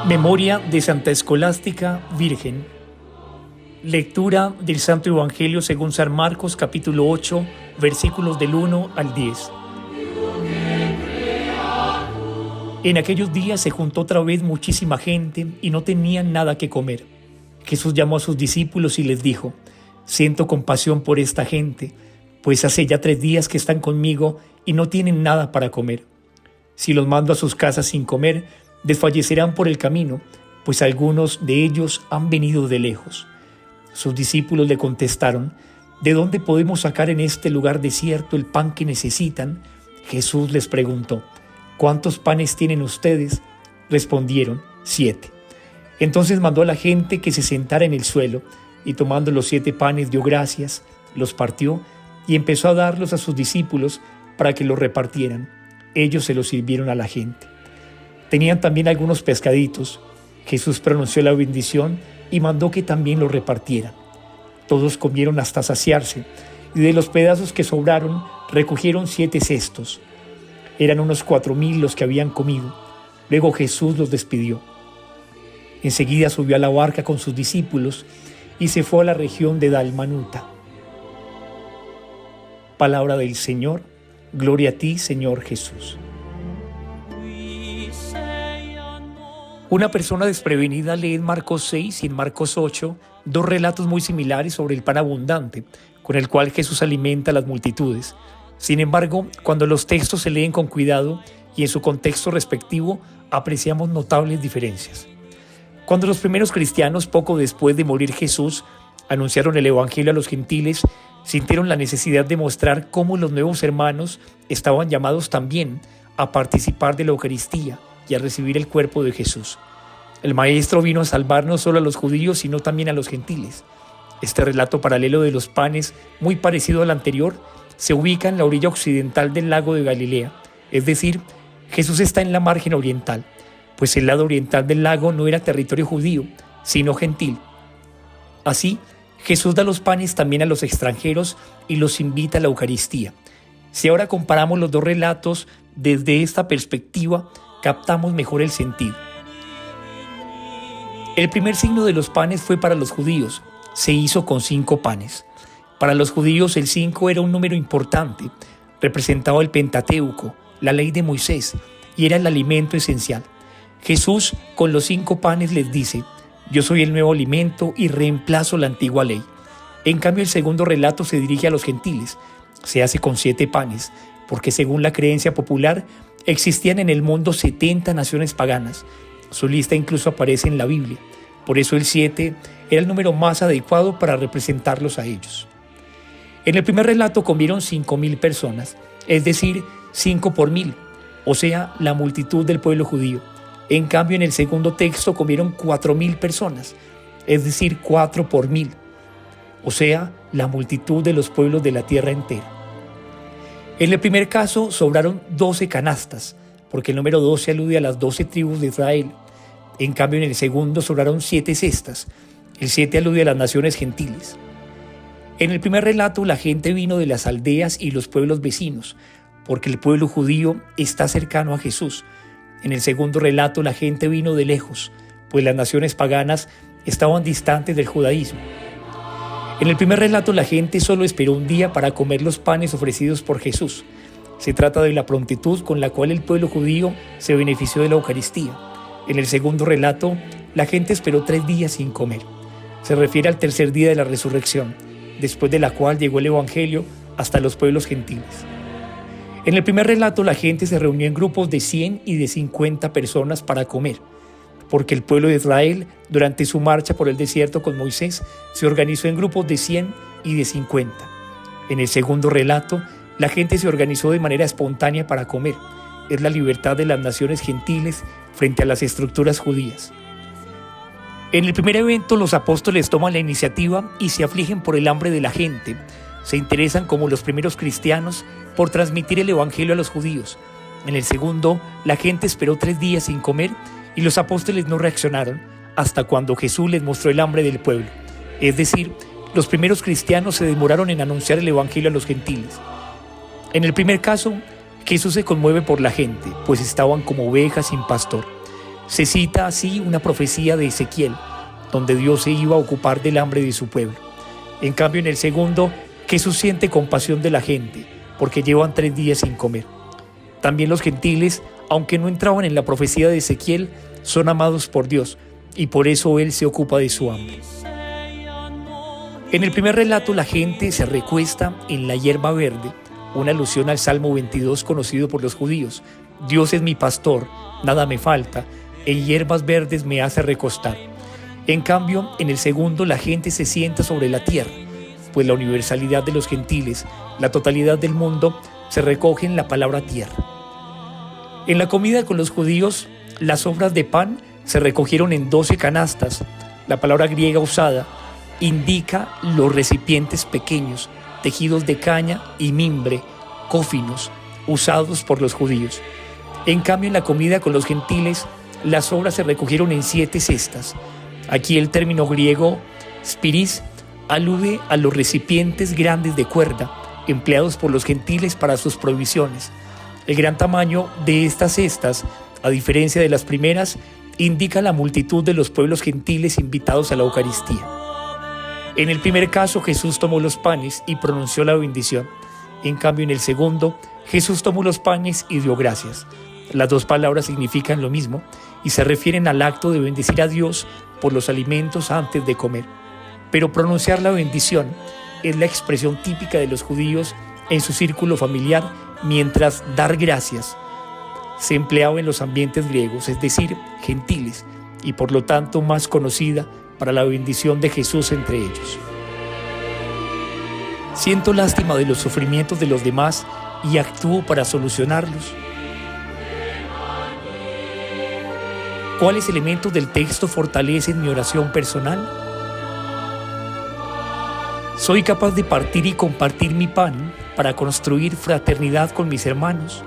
Memoria de Santa Escolástica Virgen. Lectura del Santo Evangelio según San Marcos, capítulo 8, versículos del 1 al 10. En aquellos días se juntó otra vez muchísima gente y no tenían nada que comer. Jesús llamó a sus discípulos y les dijo: Siento compasión por esta gente, pues hace ya 3 días que están conmigo y no tienen nada para comer. Si los mando a sus casas sin comer, desfallecerán por el camino, pues algunos de ellos han venido de lejos. Sus discípulos le contestaron: ¿De dónde podemos sacar en este lugar desierto el pan que necesitan? Jesús les preguntó: ¿Cuántos panes tienen ustedes? Respondieron: 7. Entonces mandó a la gente que se sentara en el suelo, y tomando los 7 panes dio gracias, los partió y empezó a darlos a sus discípulos para que los repartieran. Ellos se los sirvieron a la gente. Tenían también algunos pescaditos. Jesús pronunció la bendición y mandó que también los repartieran. Todos comieron hasta saciarse, y de los pedazos que sobraron recogieron 7 cestos. Eran unos 4,000 los que habían comido. Luego Jesús los despidió. Enseguida subió a la barca con sus discípulos y se fue a la región de Dalmanuta. Palabra del Señor. Gloria a ti, Señor Jesús. Una persona desprevenida lee en Marcos 6 y en Marcos 8 2 relatos muy similares sobre el pan abundante, con el cual Jesús alimenta a las multitudes. Sin embargo, cuando los textos se leen con cuidado y en su contexto respectivo, apreciamos notables diferencias. Cuando los primeros cristianos, poco después de morir Jesús, anunciaron el Evangelio a los gentiles, sintieron la necesidad de mostrar cómo los nuevos hermanos estaban llamados también a participar de la Eucaristía y a recibir el cuerpo de Jesús. El Maestro vino a salvar no solo a los judíos, sino también a los gentiles. Este relato paralelo de los panes, muy parecido al anterior, se ubica en la orilla occidental del lago de Galilea, es decir, Jesús está en la margen oriental, pues el lado oriental del lago no era territorio judío, sino gentil. Así, Jesús da los panes también a los extranjeros y los invita a la Eucaristía. Si ahora comparamos los 2 relatos desde esta perspectiva, captamos mejor el sentido. El primer signo de los panes fue para los judíos. Se hizo con 5 panes. Para los judíos el 5 era un número importante. Representaba el Pentateuco, la ley de Moisés, y era el alimento esencial. Jesús, con los 5 panes, les dice: Yo soy el nuevo alimento y reemplazo la antigua ley. En cambio, el segundo relato se dirige a los gentiles. Se hace con 7 panes, porque según la creencia popular, existían en el mundo 70 naciones paganas. Su lista incluso aparece en la Biblia. Por eso el 7 era el número más adecuado para representarlos a ellos. En el primer relato comieron 5,000 personas, es decir, 5 por 1,000, o sea, la multitud del pueblo judío. En cambio, en el segundo texto comieron 4,000 personas, es decir, 4 por 1,000, o sea, la multitud de los pueblos de la tierra entera. En el primer caso sobraron 12 canastas, porque el número 12 alude a las 12 tribus de Israel. En cambio, en el segundo sobraron 7 cestas. El 7 alude a las naciones gentiles. En el primer relato, la gente vino de las aldeas y los pueblos vecinos, porque el pueblo judío está cercano a Jesús. En el segundo relato, la gente vino de lejos, pues las naciones paganas estaban distantes del judaísmo. En el primer relato, la gente solo esperó un día para comer los panes ofrecidos por Jesús. Se trata de la prontitud con la cual el pueblo judío se benefició de la Eucaristía. En el segundo relato, la gente esperó 3 días sin comer. Se refiere al tercer día de la resurrección, después de la cual llegó el Evangelio hasta los pueblos gentiles. En el primer relato, la gente se reunió en grupos de 100 y de 50 personas para comer, porque el pueblo de Israel, durante su marcha por el desierto con Moisés, se organizó en grupos de 100 y de 50. En el segundo relato, la gente se organizó de manera espontánea para comer. Es la libertad de las naciones gentiles frente a las estructuras judías. En el primer evento, los apóstoles toman la iniciativa y se afligen por el hambre de la gente. Se interesan, como los primeros cristianos, por transmitir el Evangelio a los judíos. En el segundo, la gente esperó 3 días sin comer y los apóstoles no reaccionaron hasta cuando Jesús les mostró el hambre del pueblo. Es decir, los primeros cristianos se demoraron en anunciar el Evangelio a los gentiles. En el primer caso, Jesús se conmueve por la gente, pues estaban como ovejas sin pastor. Se cita así una profecía de Ezequiel, donde Dios se iba a ocupar del hambre de su pueblo. En cambio, en el segundo, Jesús siente compasión de la gente, porque llevan 3 días sin comer. También los gentiles, aunque no entraban en la profecía de Ezequiel, son amados por Dios, y por eso Él se ocupa de su hambre. En el primer relato, la gente se recuesta en la hierba verde, una alusión al Salmo 22 conocido por los judíos. Dios es mi pastor, nada me falta, en hierbas verdes me hace recostar. En cambio, en el segundo, la gente se sienta sobre la tierra, pues la universalidad de los gentiles, la totalidad del mundo, se recoge en la palabra tierra. En la comida con los judíos, las sobras de pan se recogieron en 12 canastas. La palabra griega usada indica los recipientes pequeños, tejidos de caña y mimbre, cófinos, usados por los judíos. En cambio, en la comida con los gentiles, las sobras se recogieron en 7 cestas. Aquí el término griego spiris alude a los recipientes grandes de cuerda, empleados por los gentiles para sus provisiones. El gran tamaño de estas cestas, a diferencia de las primeras, indica la multitud de los pueblos gentiles invitados a la Eucaristía. En el primer caso, Jesús tomó los panes y pronunció la bendición. En cambio, en el segundo, Jesús tomó los panes y dio gracias. Las dos palabras significan lo mismo y se refieren al acto de bendecir a Dios por los alimentos antes de comer. Pero pronunciar la bendición es la expresión típica de los judíos en su círculo familiar, mientras dar gracias se empleaba en los ambientes griegos, es decir, gentiles, y por lo tanto más conocida para la bendición de Jesús entre ellos. Siento lástima de los sufrimientos de los demás y actúo para solucionarlos. ¿Cuáles elementos del texto fortalecen mi oración personal? ¿Soy capaz de partir y compartir mi pan para construir fraternidad con mis hermanos?